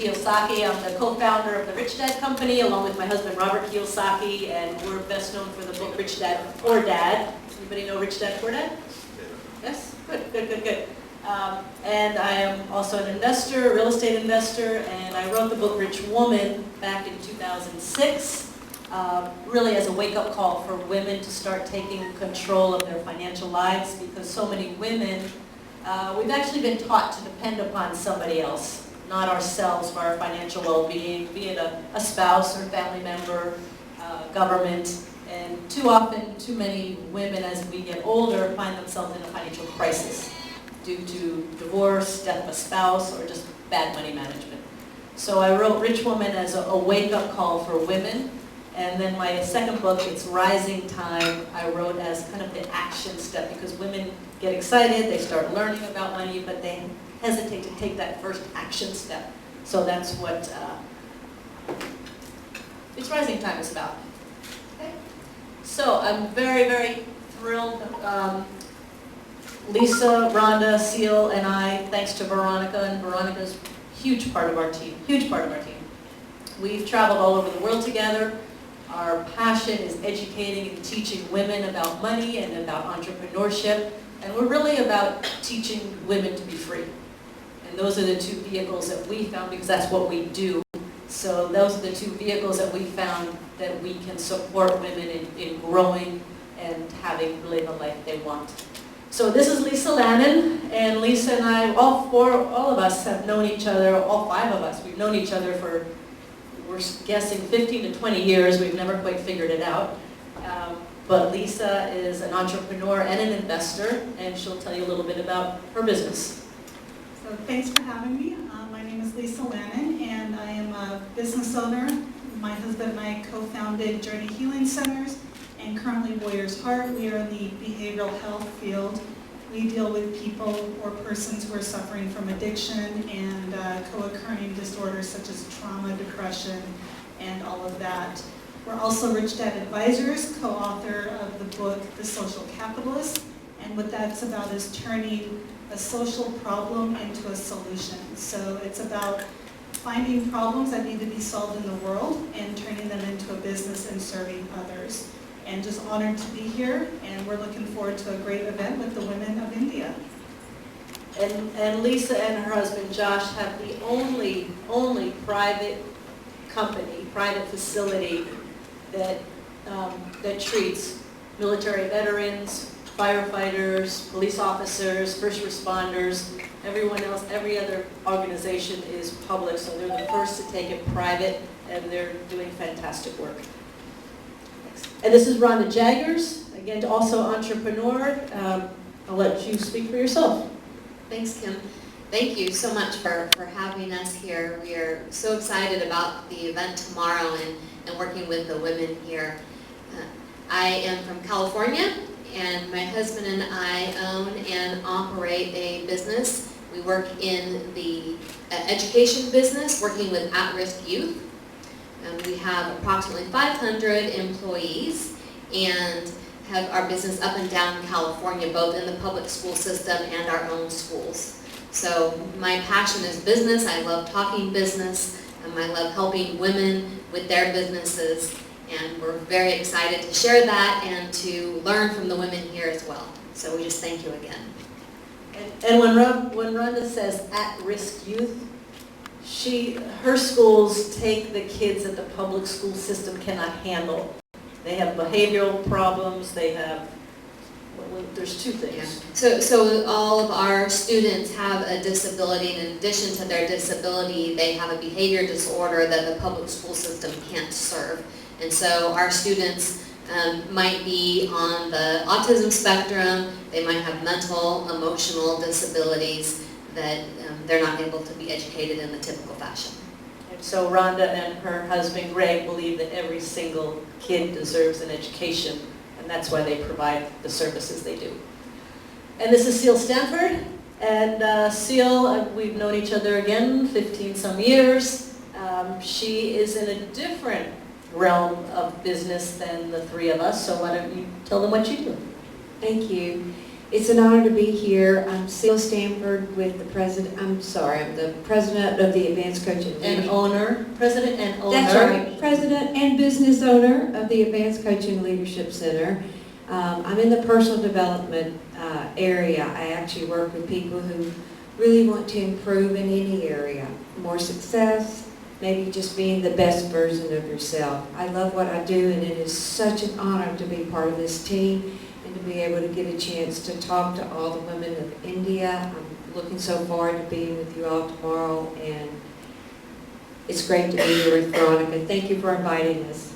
Kiyosaki. I'm the co-founder of the Rich Dad Company, along with my husband Robert Kiyosaki, and we're best known for the book Rich Dad Poor Dad. Anybody know Rich Dad Poor Dad? Yes? Good. And I am also an investor, a real estate investor, and I wrote the book Rich Woman back in 2006, really as a wake-up call for women to start taking control of their financial lives, because so many women, we've actually been taught to depend upon somebody else, not ourselves, for our financial well-being, be it a spouse or family member, government. And too often, too many women as we get older find themselves in a financial crisis due to divorce, death of a spouse, or just bad money management. So I wrote Rich Woman as a wake-up call for women. And then my second book, it's Rising Time, I wrote as kind of the action step, because women get excited, they start learning about money, but they hesitate to take that first action step. So that's what It's Rising Time is about. Okay. So I'm very thrilled. Lisa, Rhonda, Seal, and I, thanks to Veronica, and Veronica's huge part of our team. We've traveled all over the world together. Our passion is educating and teaching women about money and about entrepreneurship, and we're really about teaching women to be free. And those are the two vehicles that we found, because that's what we do. So those are the two vehicles that we found that we can support women in growing and having really the life they want. So this is Lisa Lannon, and Lisa and I, all of us have known each other, all five of us, we've known each other for, we're guessing 15 to 20 years. We've never quite figured it out. But Lisa is an entrepreneur and an investor, and she'll tell you a little bit about her business. So thanks for having me. My name is Lisa Lannon, and I am a business owner. My husband and I co-founded Journey Healing Centers and currently Warrior's Heart. We are in the behavioral health field. We deal with people or persons who are suffering from addiction and co-occurring disorders such as trauma, depression, and all of that. We're also Rich Dad Advisors, co-author of the book The Social Capitalist, and what that's about is turning a social problem into a solution. So it's about finding problems that need to be solved in the world and turning them into a business and serving others. And just honored to be here, and we're looking forward to a great event with the women of India. And Lisa and her husband Josh have the only private company, private facility that treats military veterans, firefighters, police officers, first responders. Everyone else, every other organization is public, so they're the first to take it private, and they're doing fantastic work. And this is Rhonda Jaggers, again, also entrepreneur. I'll let you speak for yourself. Thanks, Kim. Thank you so much for having us here. We are so excited about the event tomorrow and working with the women here. I am from California, and my husband and I own and operate a business. We work in the education business, working with at-risk youth. We have approximately 500 employees and have our business up and down California, both in the public school system and our own schools. So my passion is business. I love talking business. I love helping women with their businesses. And we're very excited to share that and to learn from the women here as well. So we just thank you again. And when Rhonda says at-risk youth, her schools take the kids that the public school system cannot handle. They have behavioral problems, they have, there's two things. Yeah. So all of our students have a disability, and in addition to their disability, they have a behavior disorder that the public school system can't serve. And so our students might be on the autism spectrum, they might have mental, emotional disabilities that they're not able to be educated in the typical fashion. And so Rhonda and her husband Greg believe that every single kid deserves an education, and that's why they provide the services they do. And this is Seal Stanford, and Seal, we've known each other again 15 some years. She is in a different realm of business than the three of us, so why don't you tell them what you do? Thank you. It's an honor to be here. I'm Celia Stanford with the president, I'm the president of the Advanced Coaching And owner, president and owner. That's right, president and business owner of the Advanced Coaching Leadership Center. I'm in the personal development area. I actually work with people who really want to improve in any area. More success, maybe just being the best version of yourself. I love what I do, and it is such an honor to be part of this team and to be able to get a chance to talk to all the women of India. I'm looking so forward to being with you all tomorrow, and it's great to be here with Veronica. Thank you for inviting us.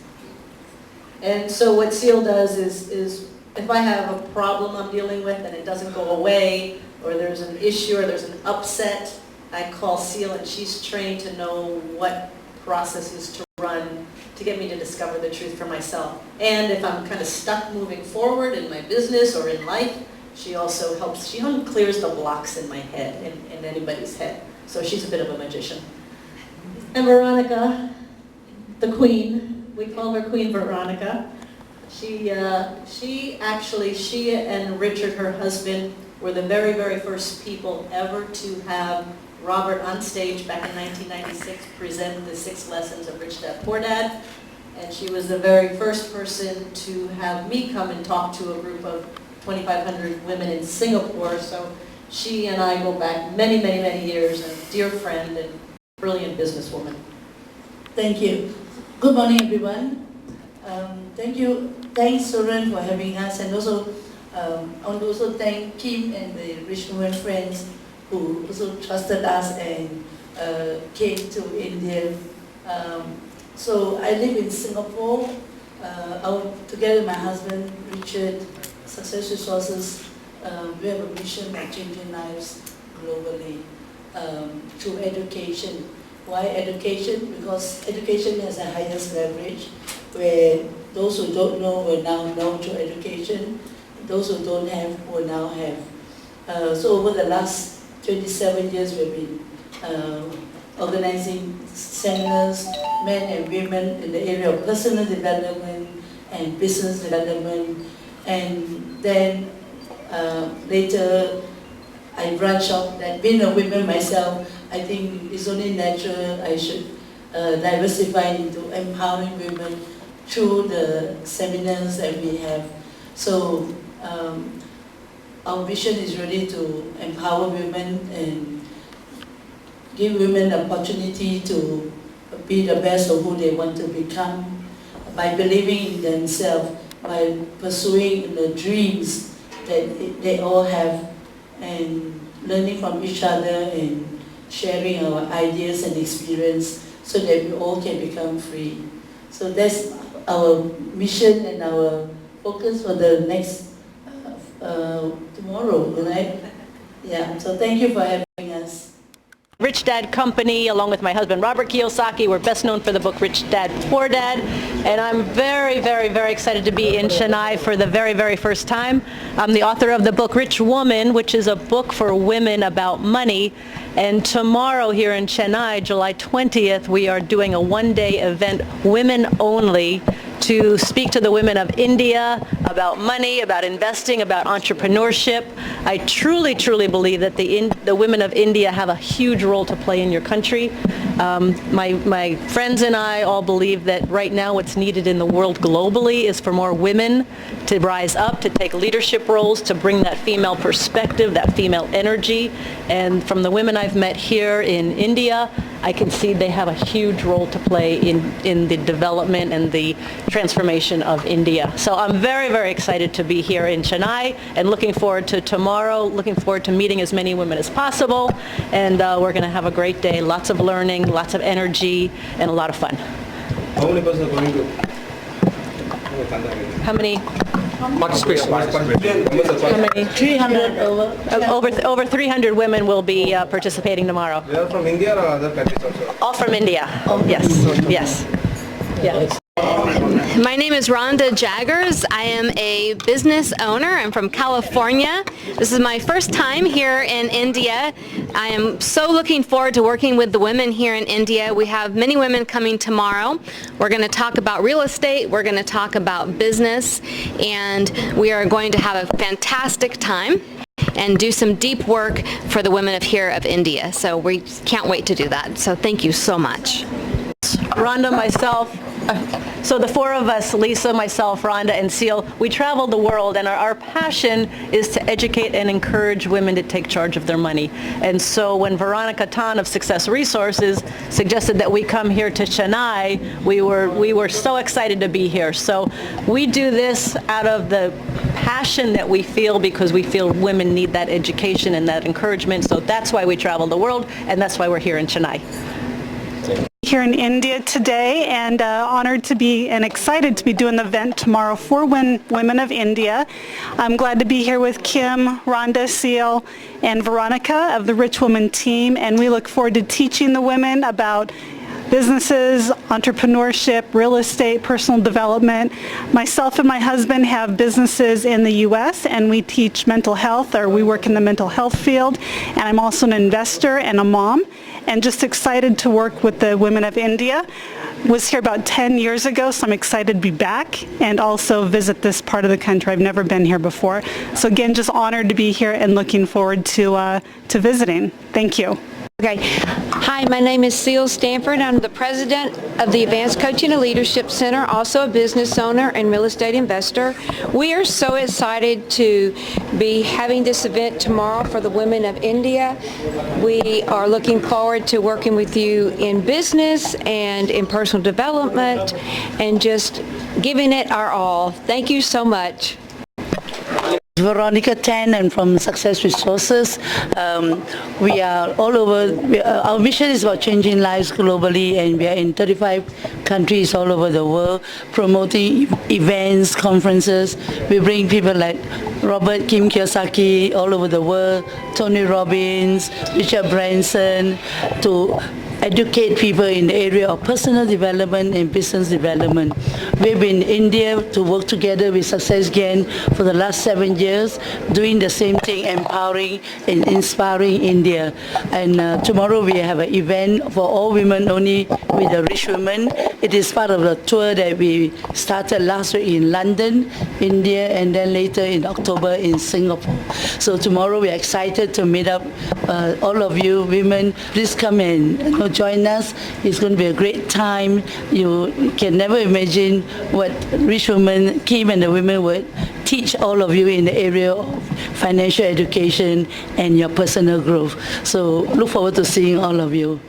And so what Seal does is if I have a problem I'm dealing with and it doesn't go away, or there's an issue or there's an upset, I call Seal, and she's trained to know what processes to run to get me to discover the truth for myself. And if I'm kind of stuck moving forward in my business or in life, she also helps, she clears the blocks in my head, in anybody's head. So she's a bit of a magician. And Veronica, the queen, we call her Queen Veronica. She and Richard, her husband, were the very, very first people ever to have Robert on stage back in 1996 present the 6 lessons of Rich Dad Poor Dad. And she was the very first person to have me come and talk to a group of 2,500 women in Singapore. So she and I go back many, many, many years, and a dear friend and brilliant businesswoman. Thank you. Good morning, everyone. Thanks, Soren, for having us, and also I want to also thank Kim and the Rich Women Friends who also trusted us and came to India. So I live in Singapore. Together with my husband, Richard, Success Resources, we have a mission of changing lives globally through education. Why education? Because education has the highest leverage, where those who don't know will now know through education, those who don't have will now have. So over the last 27 years, we've been organizing seminars, men and women, in the area of personal development and business development. And then later, I branched out that being a woman myself, I think it's only natural I should diversify into empowering women through the seminars that we have. So our vision is really to empower women and give women the opportunity to be the best of who they want to become by believing in themselves, by pursuing the dreams that they all have, and learning from each other and sharing our ideas and experience so that we all can become free. So that's our mission and our focus for the next tomorrow, right? Yeah, so thank you for having us. Rich Dad Company, along with my husband Robert Kiyosaki, we're best known for the book Rich Dad Poor Dad, and I'm very, very, very excited to be in Chennai for the very, very first time. I'm the author of the book Rich Woman, which is a book for women about money, and tomorrow here in Chennai, July 20th, we are doing a one-day event, women only, to speak to the women of India about money, about investing, about entrepreneurship. I truly, truly believe that the women of India have a huge role to play in your country. My friends and I all believe that right now what's needed in the world globally is for more women to rise up, to take leadership roles, to bring that female perspective, that female energy. And from the women I've met here in India, I can see they have a huge role to play in the development and the transformation of India. So I'm very, very excited to be here in Chennai and looking forward to tomorrow, looking forward to meeting as many women as possible, and we're going to have a great day, lots of learning, lots of energy, and a lot of fun. How many persons are going to? How many? Participation. How many? 300 over. Over 300 women will be participating tomorrow. They are from India or other countries also? All from India. Yes. Yes. Yeah. My name is Rhonda Jaggers. I am a business owner. I'm from California. This is my first time here in India. I am so looking forward to working with the women here in India. We have many women coming tomorrow. We're going to talk about real estate, we're going to talk about business, and we are going to have a fantastic time and do some deep work for the women of India. So we can't wait to do that. So thank you so much. Rhonda, myself, so the four of us, Lisa, myself, Rhonda, and Seal, we travel the world, and our passion is to educate and encourage women to take charge of their money. And so when Veronica Tan of Success Resources suggested that we come here to Chennai, we were so excited to be here. So we do this out of the passion that we feel, because we feel women need that education and that encouragement. So that's why we travel the world, and that's why we're here in Chennai. Here in India today, and honored to be and excited to be doing the event tomorrow for Women of India. I'm glad to be here with Kim, Rhonda, Seal, and Veronica of the Rich Woman team, and we look forward to teaching the women about businesses, entrepreneurship, real estate, personal development. Myself and my husband have businesses in the U.S. and we teach mental health, or we work in the mental health field, and I'm also an investor and a mom, and just excited to work with the Women of India. Was here about 10 years ago, so I'm excited to be back and also visit this part of the country. I've never been here before. So again, just honored to be here and looking forward to visiting. Thank you. Okay. Hi, my name is Seal Stanford. I'm the president of the Advanced Coaching and Leadership Center, also a business owner and real estate investor. We are so excited to be having this event tomorrow for the Women of India. We are looking forward to working with you in business and in personal development and just giving it our all. Thank you so much. Veronica Tan and from Success Resources. We are all over. Our mission is about changing lives globally, and we are in 35 countries all over the world, promoting events, conferences. We bring people like Kim Kiyosaki all over the world, Tony Robbins, Richard Branson, to educate people in the area of personal development and business development. We've been in India to work together with Success Gyan for the last 7 years, doing the same thing, empowering and inspiring India. And tomorrow we have an event for all women only with the rich women. It is part of the tour that we started last week in London, India, and then later in October in Singapore. So tomorrow we're excited to meet up all of you women. Please come and join us. It's going to be a great time. You can never imagine what Rich Women, Kim and the women would teach all of you in the area of financial education and your personal growth. So look forward to seeing all of you.